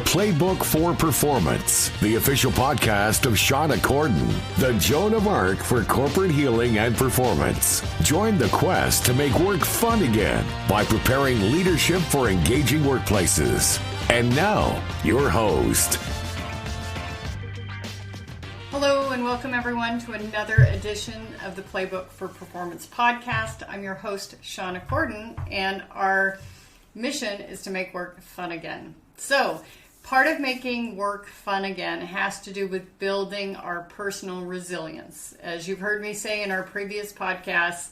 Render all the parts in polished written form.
Playbook for Performance, the official podcast of Shauna Corden, the Joan of Arc for corporate healing and performance. Join the quest to make work fun again by preparing leadership for engaging workplaces. And now, your host. Hello and welcome everyone to another edition of the Playbook for Performance podcast. I'm your host, Shauna Corden, and our mission is to make work fun again. So, part of making work fun again has to do with building our personal resilience. As you've heard me say in our previous podcasts,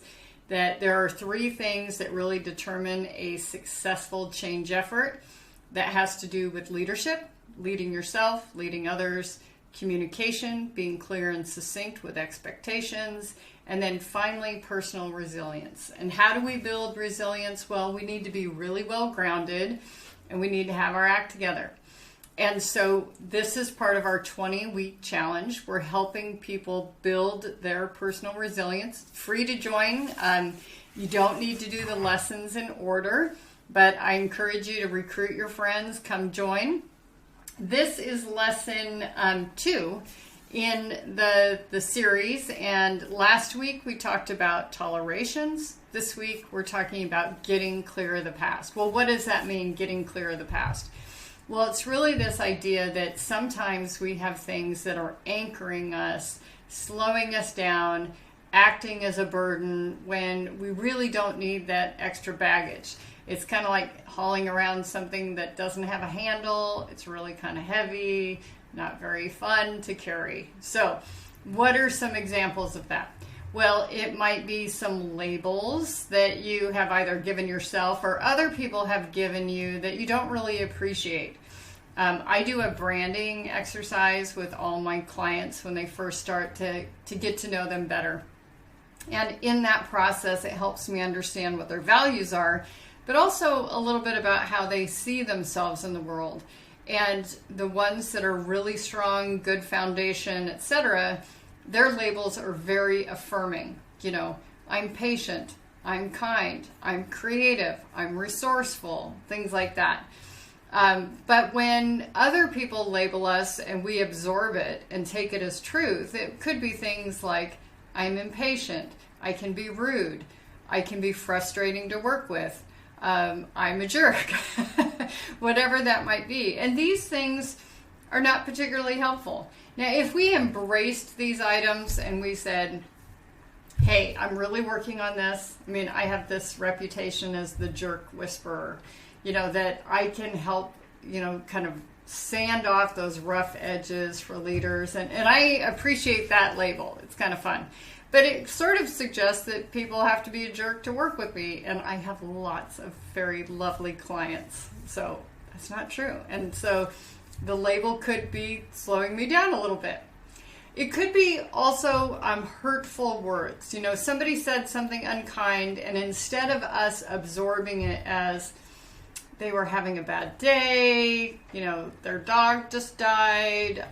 that there are three things that really determine a successful change effort. That has to do with leadership, leading yourself, leading others, communication, being clear and succinct with expectations, and then finally, personal resilience. And how do we build resilience? Well, we need to be really well grounded, and we need to have our act together. And so this is part of our 20-week challenge. We're helping people build their personal resilience. Free to join. You don't need to do the lessons in order, but I encourage you to recruit your friends, come join. This is lesson 2 in the series, and last week we talked about tolerations. This week we're talking about getting clear of the past. Well, what does that mean, getting clear of the past? Well, it's really this idea that sometimes we have things that are anchoring us, slowing us down, acting as a burden when we really don't need that extra baggage. It's kind of like hauling around something that doesn't have a handle. It's really kind of heavy, not very fun to carry. So, what are some examples of that? Well, it might be some labels that you have either given yourself or other people have given you that you don't really appreciate. I do a branding exercise with all my clients when they first start to get to know them better. And in that process, it helps me understand what their values are, but also a little bit about how they see themselves in the world. And the ones that are really strong, good foundation, etc., their labels are very affirming. You know, I'm patient, I'm kind, I'm creative, I'm resourceful, things like that. But when other people label us and we absorb it and take it as truth, it could be things like, I'm impatient, I can be rude, I can be frustrating to work with, I'm a jerk, whatever that might be. And these things are not particularly helpful. Now, if we embraced these items and we said, hey, I'm really working on this. I mean, I have this reputation as the jerk whisperer, that I can help, kind of sand off those rough edges for leaders. And I appreciate that label. It's kind of fun. But it sort of suggests that people have to be a jerk to work with me. And I have lots of very lovely clients. So that's not true. And so the label could be slowing me down a little bit. It could be also hurtful words. Somebody said something unkind, and instead of us absorbing it as they were having a bad day, their dog just died,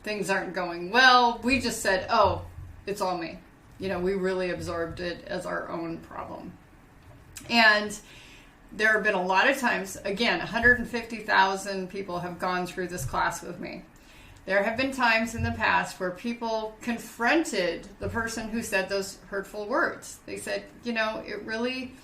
things aren't going well, we just said, oh, it's all me. We really absorbed it as our own problem. And there have been a lot of times, again, 150,000 people have gone through this class with me. There have been times in the past where people confronted the person who said those hurtful words. They said, it really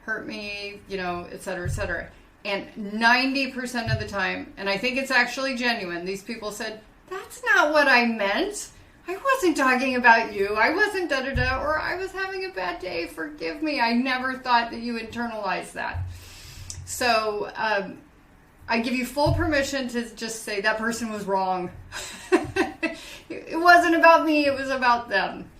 hurt me, et cetera, et cetera. And 90% of the time, and I think it's actually genuine, these people said, that's not what I meant. I wasn't talking about you. I wasn't da-da-da, or I was having a bad day. Forgive me. I never thought that you internalized that. So I give you full permission to just say that person was wrong. It wasn't about me. It was about them.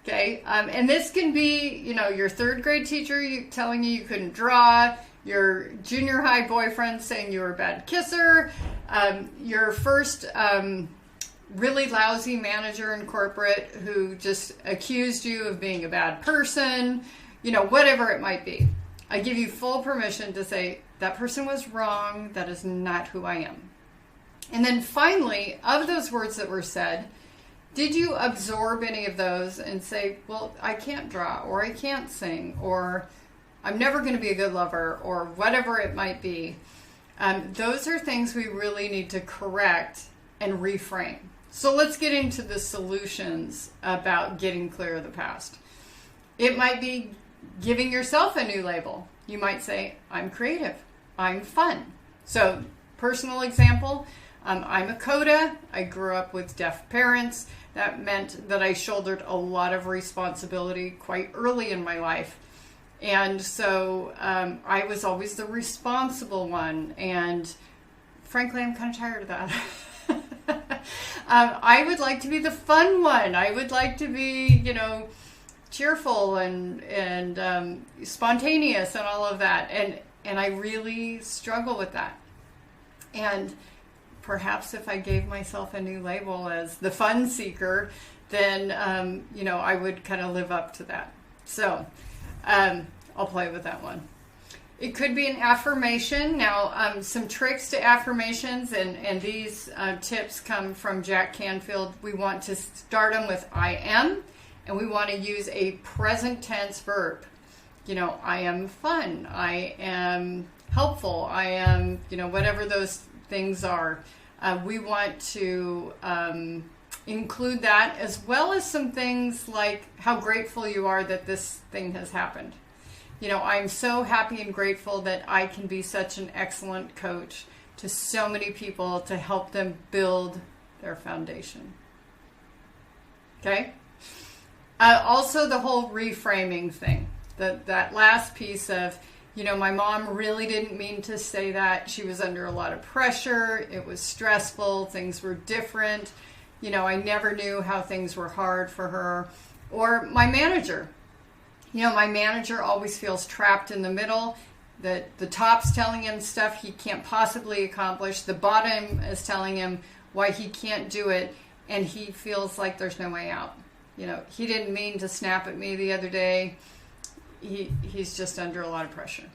Okay. And this can be, your third grade teacher telling you couldn't draw, your junior high boyfriend saying you were a bad kisser, your first really lousy manager in corporate who just accused you of being a bad person, whatever it might be. I give you full permission to say, that person was wrong, that is not who I am. And then finally, of those words that were said, did you absorb any of those and say, well, I can't draw, or I can't sing, or I'm never going to be a good lover, or whatever it might be? Those are things we really need to correct and reframe. So let's get into the solutions about getting clear of the past. It might be giving yourself a new label. You might say, I'm creative, I'm fun. So personal example, I'm a CODA. I grew up with deaf parents. That meant that I shouldered a lot of responsibility quite early in my life. And so I was always the responsible one. And frankly, I'm kind of tired of that. I would like to be the fun one. I would like to be, cheerful and spontaneous and all of that. And I really struggle with that. And perhaps if I gave myself a new label as the fun seeker, then, I would kind of live up to that. So I'll play with that one. It could be an affirmation. Now, some tricks to affirmations, and these tips come from Jack Canfield. We want to start them with I am, and we want to use a present tense verb. I am fun. I am helpful. I am, whatever those things are. We want to include that, as well as some things like how grateful you are that this thing has happened. I'm so happy and grateful that I can be such an excellent coach to so many people to help them build their foundation. Okay? Also, the whole reframing thing. That last piece of, my mom really didn't mean to say that. She was under a lot of pressure. It was stressful. Things were different. I never knew how things were hard for her. Or my manager. My manager always feels trapped in the middle. The top's telling him stuff he can't possibly accomplish. The bottom is telling him why he can't do it. And he feels like there's no way out. He didn't mean to snap at me the other day. He's just under a lot of pressure.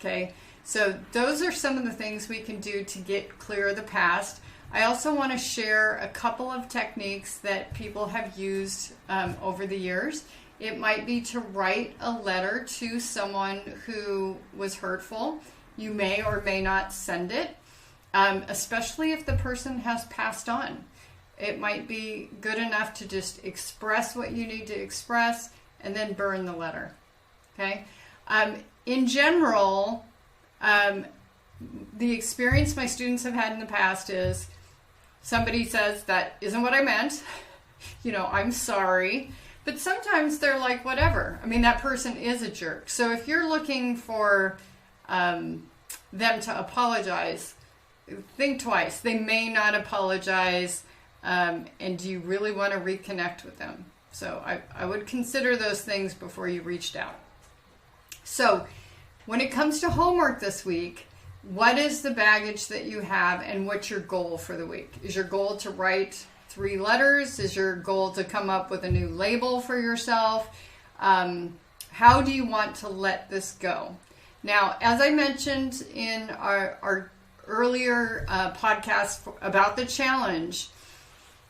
Okay? So those are some of the things we can do to get clear of the past. I also want to share a couple of techniques that people have used over the years. It might be to write a letter to someone who was hurtful. You may or may not send it, especially if the person has passed on. It might be good enough to just express what you need to express and then burn the letter. Okay? In general, the experience my students have had in the past is somebody says, that isn't what I meant. I'm sorry. But sometimes they're like, whatever. I mean, that person is a jerk. So if you're looking for them to apologize, think twice. They may not apologize. And do you really want to reconnect with them? So I would consider those things before you reached out. So when it comes to homework this week, what is the baggage that you have and what's your goal for the week? Is your goal to write 3 letters? Is your goal to come up with a new label for yourself? How do you want to let this go? Now, as I mentioned in our earlier podcast about the challenge,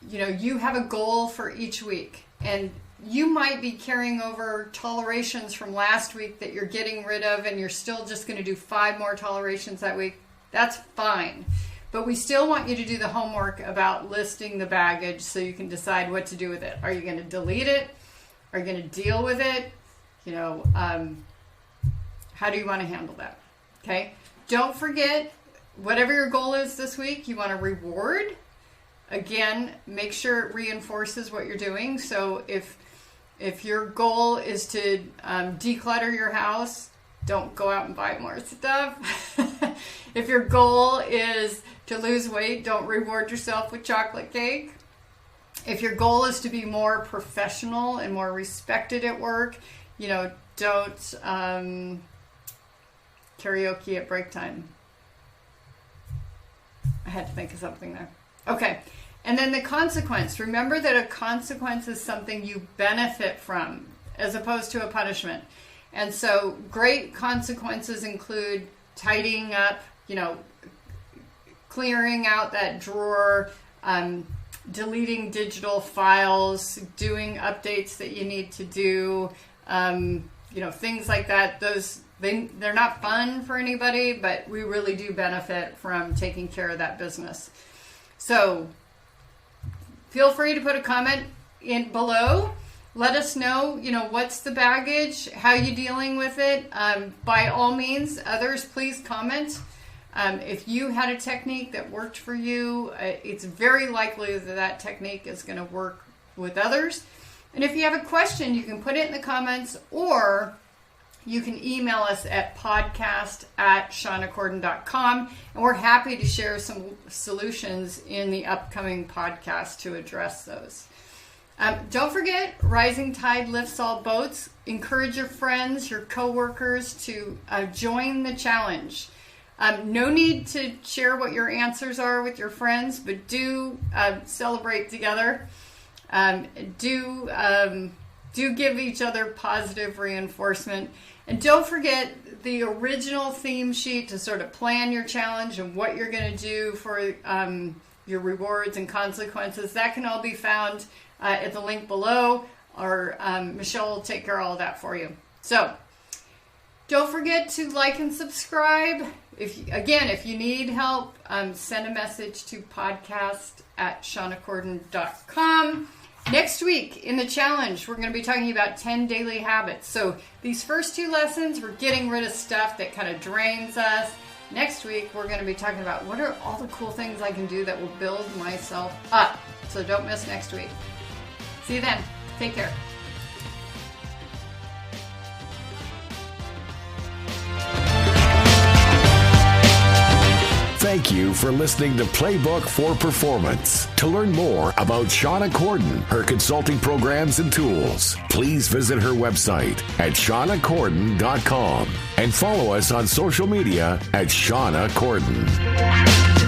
you have a goal for each week, and you might be carrying over tolerations from last week that you're getting rid of, and you're still just going to do 5 more tolerations that week. That's fine. But we still want you to do the homework about listing the baggage so you can decide what to do with it. Are you going to delete it? Are you going to deal with it? How do you want to handle that? Okay. Don't forget, whatever your goal is this week, you want to reward. Again, make sure it reinforces what you're doing. So if your goal is to declutter your house, don't go out and buy more stuff. If your goal is to lose weight, don't reward yourself with chocolate cake. If your goal is to be more professional and more respected at work, don't karaoke at break time. I had to think of something there. Okay. And then the consequence. Remember that a consequence is something you benefit from as opposed to a punishment. And so great consequences include tidying up, clearing out that drawer, deleting digital files, doing updates that you need to do, things like that. Those They're not fun for anybody, but we really do benefit from taking care of that business. So feel free to put a comment in below. Let us know, what's the baggage, how you dealing with it. By all means, others, please comment. If you had a technique that worked for you, it's very likely that that technique is going to work with others. And if you have a question, you can put it in the comments, or you can email us at podcast@shawnacorden.com, and we're happy to share some solutions in the upcoming podcast to address those. Don't forget, rising tide lifts all boats. Encourage your friends, your coworkers to join the challenge. No need to share what your answers are with your friends, but do celebrate together. Do give each other positive reinforcement. And don't forget the original theme sheet to sort of plan your challenge and what you're going to do for your rewards and consequences. That can all be found at the link below, or Michelle will take care of all that for you. So don't forget to like and subscribe. If you need help, send a message to podcast@shawnacorden.com. Next week in the challenge, we're going to be talking about 10 daily habits. So these first 2 lessons, we're getting rid of stuff that kind of drains us. Next week, we're going to be talking about what are all the cool things I can do that will build myself up. So don't miss next week. See you then. Take care. Thank you for listening to Playbook for Performance. To learn more about Shauna Corden, her consulting programs and tools, please visit her website at shawnacorden.com and follow us on social media at Shauna Corden.